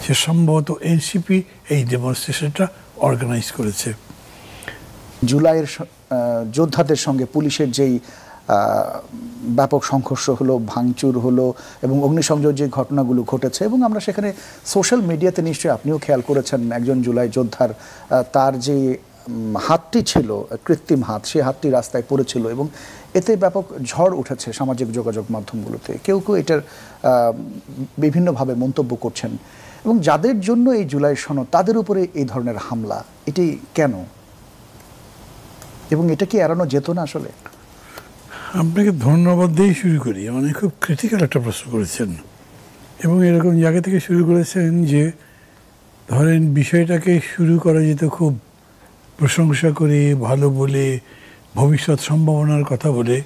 যে সম্ভবত এনসিপি এই ডেমনস্ট্রেশনটা অর্গানাইজ করেছে। জুলাইয়ের যোদ্ধাদের সঙ্গে পুলিশের যেই ব্যাপক সংঘর্ষ হলো, ভাঙচুর হলো এবং অগ্নিসংযোগ যে ঘটনাগুলো ঘটেছে, এবং আমরা সেখানে সোশ্যাল মিডিয়াতে নিশ্চয়ই আপনিও খেয়াল করেছেন একজন জুলাই যোদ্ধার তার যে হাতটি ছিল কৃত্রিম হাত, সেই হাতটি রাস্তায় পড়েছিল এবং এতে ব্যাপক ঝড় উঠেছে সামাজিক যোগাযোগ মাধ্যমগুলোতে। কেউ কেউ এটার বিভিন্নভাবে মন্তব্য করছেন এবং যাদের জন্য এই জুলাই সনদ, তাদের উপরে এই ধরনের হামলা, এটি কেন এবং এটা কি এড়ানো যেত না? আসলে আপনাকে ধন্যবাদ দিয়ে শুরু করি। মানে খুব ক্রিটিক্যাল একটা প্রশ্ন করেছেন এবং এরকম জায়গা থেকে শুরু করেছেন যে ধরেন বিষয়টাকে শুরু করা যেত খুব প্রশংসা করে, ভালো বলে, ভবিষ্যৎ সম্ভাবনার কথা বলে,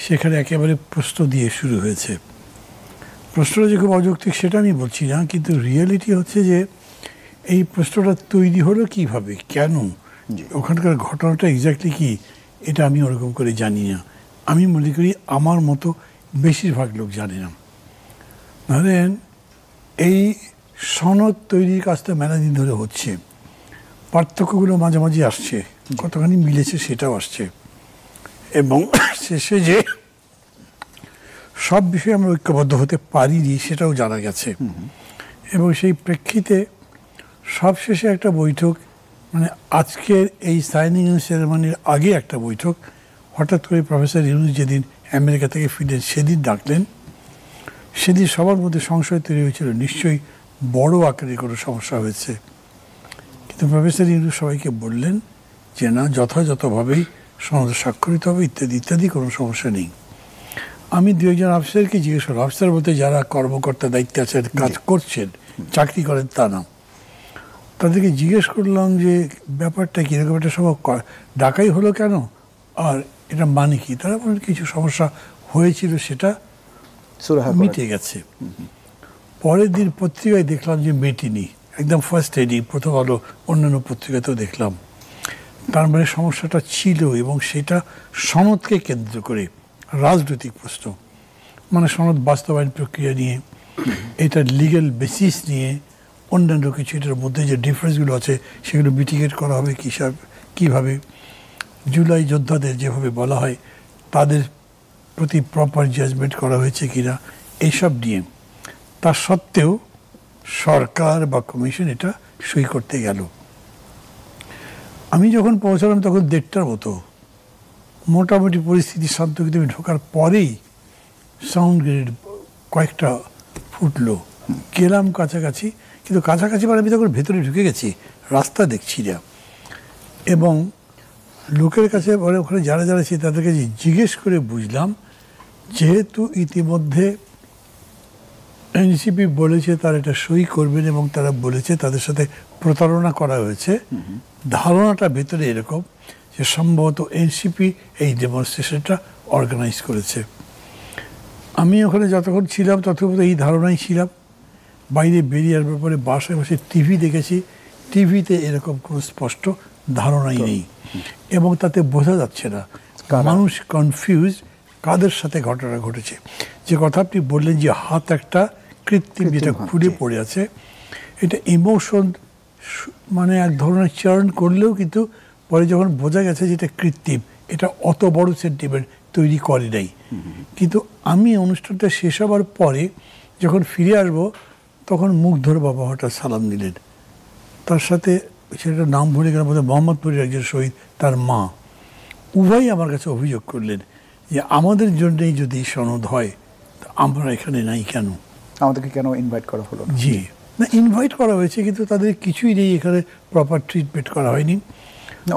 সেখানে একেবারে প্রশ্ন দিয়ে শুরু হয়েছে। প্রশ্নটা যে খুব অযৌক্তিক সেটা আমি বলছি না, কিন্তু রিয়েলিটি হচ্ছে যে এই প্রশ্নটা তৈরি হলো কিভাবে, কেন, ওখানকার ঘটনাটা এক্স্যাক্টলি কি, এটা আমি ওরকম করে জানি না। আমি মনে করি আমার মতো বেশিরভাগ লোক জানে না। ধরেন এই সনদ তৈরির কাজটা মেলা দিন ধরে হচ্ছে, পার্থক্যগুলো মাঝে মাঝে আসছে, কতখানি মিলেছে সেটাও আসছে, এবং শেষে যে সব বিষয়ে আমরা ঐক্যবদ্ধ হতে পারিনি সেটাও জানা গেছে। এবং সেই প্রেক্ষিতে সবশেষে একটা বৈঠক, মানে আজকের এই সাইনিং সেরেমনির আগে একটা বৈঠক হঠাৎ করে প্রফেসর ইউনূস যেদিন আমেরিকা থেকে ফিরলেন সেদিন ডাকলেন। সেদিন সবার মধ্যে সংশয় তৈরি হয়েছিল নিশ্চয়ই বড় আকারে কোনো সমস্যা হয়েছে, কিন্তু প্রফেসর ইউনূস সবাইকে বললেন যে না, যথাযথভাবেই সনদে স্বাক্ষরিত হবে, ইত্যাদি ইত্যাদি, কোনো সমস্যা নেই। আমি দু একজন অফিসারকে জিজ্ঞেস করলাম, অফিসার বলতে যারা কর্মকর্তা দায়িত্বে আছেন, কাজ করছেন, চাকরি করেন তা না, তাদেরকে জিজ্ঞেস করলাম যে ব্যাপারটা কি, এরকম একটা সব ডাকাই হলো কেন, আর এটা মানে কি। তারা বলেন কিছু সমস্যা হয়েছিল, সেটা মিটে গেছে। পরের দিন পত্রিকায় দেখলাম যে মেটেনি, একদম ফার্স্ট হেডিং, প্রথম আলো, অন্যান্য পত্রিকাতেও দেখলাম। তার মানে সমস্যাটা ছিল এবং সেটা সনদকে কেন্দ্র করে রাজনৈতিক প্রশ্ন, মানে সনদ বাস্তবায়ন প্রক্রিয়া নিয়ে, এটার লিগ্যাল বেসিস নিয়ে, অন্যান্য কিছু এটার মধ্যে যে ডিফারেন্সগুলো আছে সেগুলো মিটিগেট করা হবে কীভাবে, জুলাই যোদ্ধাদের যেভাবে বলা হয় তাদের প্রতি প্রপার জাজমেন্ট করা হয়েছে কিনা, এইসব নিয়ে। তা সত্ত্বেও সরকার বা কমিশন এটা সই করতে গেল। আমি যখন পৌঁছালাম তখন 1:30টার মতো, মোটামুটি পরিস্থিতি শান্ত, কিন্তু আমি ঢোকার পরেই সাউন্ড গ্রেনেড কয়েকটা ফুটলো। গেলাম কাছাকাছি, কিন্তু কাছাকাছি মানে আমি তখন ভেতরে ঢুকে গেছি, রাস্তা দেখছি না। এবং লোকের কাছে পরে ওখানে যারা যারা ছিল তাদের কাছে জিজ্ঞেস করে বুঝলাম, যেহেতু ইতিমধ্যে এনসিপি বলেছে তারা এটা সই করবেন এবং তারা বলেছে তাদের সাথে প্রতারণা করা হয়েছে, ধারণাটা ভেতরে এরকম যে সম্ভবত এনসিপি এই ডেমনস্ট্রেশনটা অর্গানাইজ করেছে। আমি ওখানে যতক্ষণ ছিলাম ততক্ষণ এই ধারণাই ছিলাম। বাইরে বেরিয়ে আসবার পরে বাসায় বসে টিভি দেখেছি, টিভিতে এরকম কোনো স্পষ্ট ধারণাই নেই এবং তাতে বোঝা যাচ্ছে না, মানুষ কনফিউজ কাদের সাথে ঘটনা ঘটেছে। যে কথা আপনি বললেন যে হাত একটা কৃত্রিম যেটা খুলে পড়ে আছে, এটা ইমোশন মানে এক ধরনের চার্ন করলেও কিন্তু পরে যখন বোঝা গেছে যেটা কৃত্রিম, এটা অত বড় সেন্টিমেন্ট তৈরি করে নাই। কিন্তু আমি অনুষ্ঠানটা শেষ হবার পরে যখন ফিরে আসবো তখন মুগ্ধর বাবা হঠাৎ সালাম দিলেন, তার সাথে সেটার নাম ভুলে গেলাম, বোধহয় মোহাম্মদপুরের একজন শহীদ, তার মা, উভয়ই আমার কাছে অভিযোগ করলেন যে আমাদের জন্যই যদি সনদ হয় আমরা এখানে নাই কেন, আমাদেরকে কেন ইনভাইট করা হলো? জি না, ইনভাইট করা হয়েছে কিন্তু তাদের কিছুই নেই, এখানে প্রপার ট্রিটমেন্ট করা হয়নি।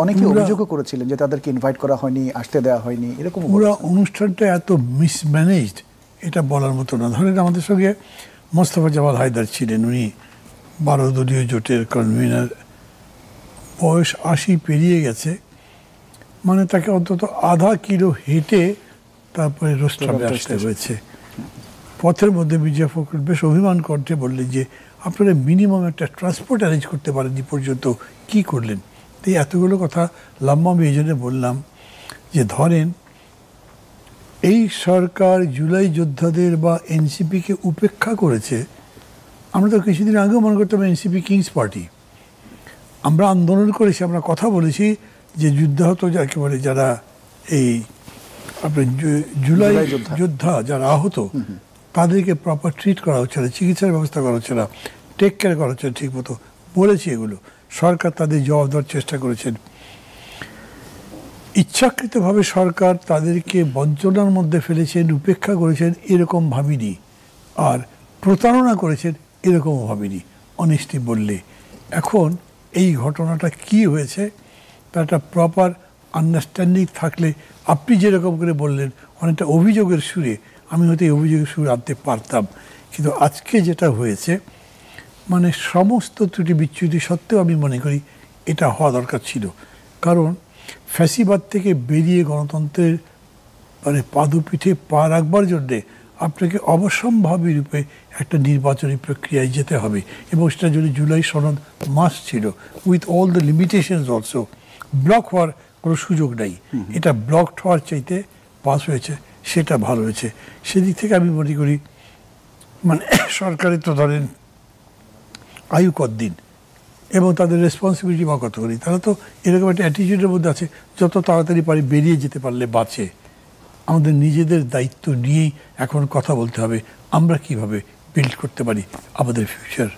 অনেকে অভিযোগও করেছিলেন যে তাদেরকে ইনভাইট করা হয়নি, আসতে দেওয়া হয়নি, এরকম। পুরো অনুষ্ঠানটা এত মিসম্যানেজড, এটা বলার মতো না। ধরেন আমাদের সঙ্গে মোস্তফা জামাল হায়দার ছিলেন, উনি 12 দলীয় জোটের কনভিনার, বয়স 80 পেরিয়ে গেছে, মানে তাকে অন্তত আধা কিলো হেঁটে তারপরে রোস্টারে আসতে হয়েছে। পথের মধ্যে মির্জা ফখরুল বেশ অভিমান কণ্ঠে বললেন যে আপনারা মিনিমাম একটা ট্রান্সপোর্ট অ্যারেঞ্জ করতে পারেননি পর্যন্ত, কি করলেন? তো এতগুলো কথা লম্বা আমি এই জন্য বললাম যে ধরেন এই সরকার জুলাই যোদ্ধাদের বা এনসিপিকে উপেক্ষা করেছে, আমরা তো কিছুদিন আগেও মনে করতাম এনসিপি কিংস পার্টি। আমরা আন্দোলন করেছি, আমরা কথা বলেছি যে যুদ্ধাহত যাকে বলে, যারা এই আপনার জুলাই যোদ্ধা যারা আহত, তাদেরকে প্রপার ট্রিট করা হচ্ছে না, চিকিৎসার ব্যবস্থা করা হচ্ছে না, টেক কেয়ার করা হচ্ছে ঠিক মতো, বলেছি এগুলো। সরকার তাদের জবাব দেওয়ার চেষ্টা করেছেন। ইচ্ছাকৃতভাবে সরকার তাদেরকে বঞ্চনার মধ্যে ফেলেছেন, উপেক্ষা করেছেন, এরকম ভাবিনি। আর প্রতারণা করেছেন, এরকমও ভাবিনি অনেস্টলি বললে। এখন এই ঘটনাটা কি হয়েছে তার একটা প্রপার আন্ডারস্ট্যান্ডিং থাকলে, আপনি যেরকম করে বললেন অনেকটা অভিযোগের সুরে, আমি হয়তো এই অভিযোগের সুরে আনতে পারতাম। কিন্তু আজকে যেটা হয়েছে, মানে সমস্ত ত্রুটি বিচ্যুতি সত্ত্বেও আমি মনে করি এটা হওয়া দরকার ছিল। কারণ ফ্যাসিবাদ থেকে বেরিয়ে গণতন্ত্রের মানে পাদপীঠে পা রাখবার জন্যে আপনাকে অবশ্যম্ভাবী রূপে একটা নির্বাচনী প্রক্রিয়ায় যেতে হবে, এবং সেটা যদি জুলাই সনদ মাস ছিল, with all the limitations also. Block হওয়ার কোনো সুযোগ নেই, এটা ব্লকড হওয়ার চাইতে পাস হয়েছে, সেটা ভালো হয়েছে। সেদিক থেকে আমি মনে করি মানে সরকারের তো ধরেন আয়ু কতদিন এবং তাদের রেসপন্সিবিলিটি বা কতখানি, তারা তো এরকম একটা অ্যাটিটিউডের মধ্যে আছে, যত তাড়াতাড়ি পারি বেরিয়ে যেতে পারলে বাঁচে। আমাদের নিজেদের দায়িত্ব নিয়েই এখন কথা বলতে হবে, আমরা কিভাবে বিল্ড করতে পারি আমাদের ফিউচার।